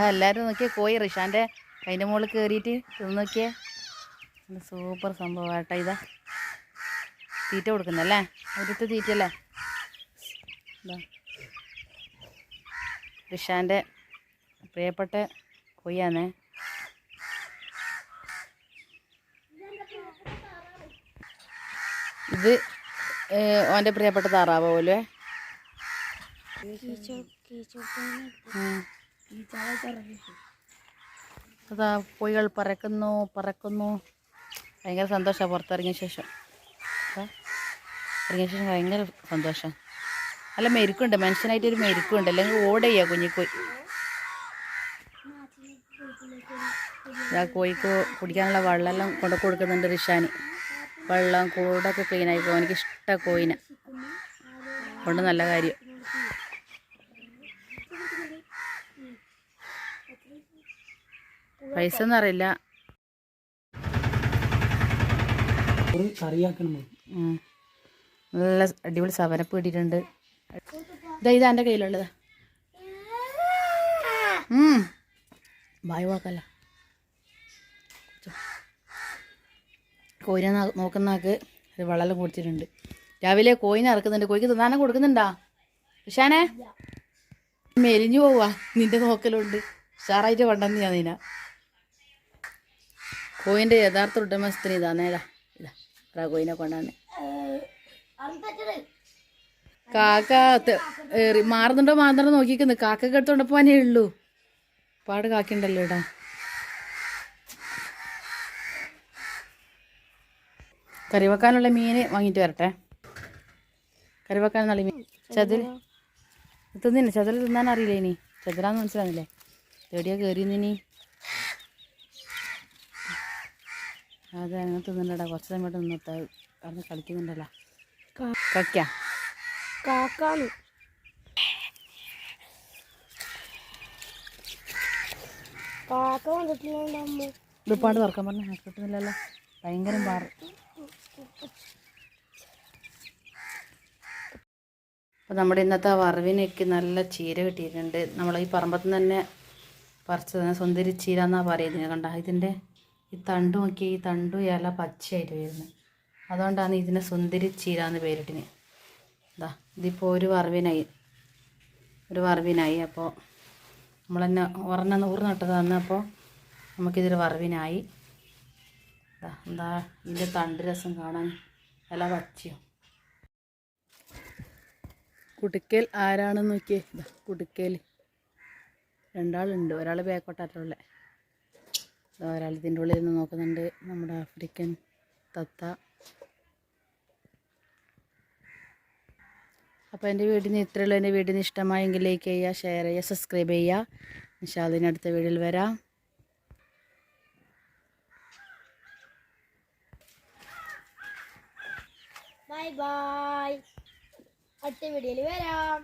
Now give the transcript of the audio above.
എല്ലാവരും നോക്കിയേ കോഴി റിഷാൻ്റെ അതിൻ്റെ മുകളിൽ കയറിയിട്ട് നോക്കിയേ സൂപ്പർ സംഭവം ഏട്ടാ. ഇതാ തീറ്റ കൊടുക്കുന്നല്ലേ, ഒരുത്ത് തീറ്റയല്ലേ. റിഷാൻ്റെ പ്രിയപ്പെട്ട കോഴിയാണേ. ഇത് ഓൻ്റെ പ്രിയപ്പെട്ട താറാവ് പോലെ. അതാ കോഴികൾ പറക്കുന്നു പറക്കുന്നു. ഭയങ്കര സന്തോഷമാണ് പുറത്തിറങ്ങിയ ശേഷം. ഇറങ്ങിയ ശേഷം ഭയങ്കര സന്തോഷം. നല്ല മെരുക്കുണ്ട്, മനുഷ്യനായിട്ടൊരു മെരുക്കുണ്ട്, അല്ലെങ്കിൽ ഓടയ്യാ കുഞ്ഞിക്കോയി. ആ കോഴിക്ക് കുടിക്കാനുള്ള വെള്ളമെല്ലാം കൊണ്ട് കൊടുക്കുന്നുണ്ട് റിഷാന്. വെള്ളം കൂടൊക്കെ ക്ലീനായി പോകും. എനിക്കിഷ്ടമാണ് കോഴിനെ കൊണ്ട്, നല്ല കാര്യം. പൈസ ഒന്നും അറിയില്ല. നല്ല അടിപൊളി സവനപ്പ് കിട്ടിയിട്ടുണ്ട്. ഇതാ എൻ്റെ കയ്യിലുള്ളത്. ബായ് വാക്കല്ല. കോഴിനെ നോക്കുന്നയാൾക്ക് ഒരു വെള്ളം കൊടുത്തിട്ടുണ്ട്. രാവിലെ കോഴിനെ ഇറക്കുന്നുണ്ട്. കോഴിക്ക് തിന്നാനും കൊടുക്കുന്നുണ്ടാ ഇഷാനെ? മെലിഞ്ഞു പോവാ നിന്റെ നോക്കലുണ്ട്. ഉഷാറായിട്ട് കൊണ്ടുവന്ന് ഞാൻ നിന. കോഴിൻ്റെ യഥാർത്ഥ ഉടമസ്ഥന് ഇതാ നേരാ. ഇതാ കോഴിനെ കൊണ്ടാണ്. കാക്ക മാറുന്നുണ്ടോ മാറുന്നുണ്ടോ നോക്കിക്കുന്നു. കാക്കക്ക് എടുത്തോണ്ട് പോവാനേ ഉള്ളൂ. പാട് കാക്കുണ്ടല്ലോ ഇടാ. കറി വെക്കാനുള്ള മീൻ വാങ്ങിയിട്ട് വരട്ടെ. കറി വെക്കാനുള്ള മീൻ ചതിൽ തിന്നില്ല. ചതിൽ തിന്നാൻ അറിയില്ല. ഇനി ചതിലാന്ന് മനസ്സിലാകുന്നില്ലേ? എവിടെയാ കയറി നിനി? അതെ, അങ്ങനെ തിന്നണ്ടടാ. കുറച്ച് സമയത്ത് നിന്നിട്ട് അവിടെ കളിക്കുന്നുണ്ടല്ലോ. ഇപ്പാണ്ട് തുറക്കാൻ പറഞ്ഞ കിട്ടുന്നില്ലല്ലോ. ഭയങ്കരം പാറ്. അപ്പോൾ നമ്മുടെ ഇന്നത്തെ വറവിനൊക്കെ നല്ല ചീര കിട്ടിയിട്ടുണ്ട്. നമ്മൾ ഈ പറമ്പത്ത് തന്നെ പറിച്ചത് സുന്ദരി ചീര എന്നാണ് പറയുന്നത്. കണ്ട ഇതിൻ്റെ ഈ തണ്ട് നോക്കി, ഈ തണ്ടും ഇല പച്ചയായിട്ട് വരുന്നത്. അതുകൊണ്ടാണ് ഇതിനെ സുന്ദരി ചീര എന്ന് പേരിട്ടിന്. ഇതാ ഇതിപ്പോൾ ഒരു വറവിനായി. അപ്പോൾ നമ്മൾ തന്നെ ഒരെണ്ണം 100 നട്ടത് തന്നപ്പോൾ നമുക്കിതൊരു വറവിനായി. എന്താ ഇതിൻ്റെ തണ്ട് രസം കാണാൻ, ഇല പച്ചയോ. കുടുക്കൽ ആരാണെന്ന് നോക്കിയേ. കുടുക്കൽ രണ്ടാളുണ്ട്. ഒരാൾ ബാക്കോട്ടാറ്റുള്ള, ഒരാൾ ഇതിൻ്റെ ഉള്ളിൽ നിന്ന് നോക്കുന്നുണ്ട്. നമ്മുടെ ആഫ്രിക്കൻ തത്ത. അപ്പോൾ എൻ്റെ വീടിന് ഇത്രയുള്ളൂ. എൻ്റെ വീടിന് ഇഷ്ടമായെങ്കിൽ ലൈക്ക് ചെയ്യുക, ഷെയർ ചെയ്യുക, സബ്സ്ക്രൈബ് ചെയ്യുക. ഇൻഷാ അല്ലാഹ് അടുത്ത വീഡിയോയിൽ വരാം. Bye bye. അടുത്ത വീഡിയോയിൽ വരാം.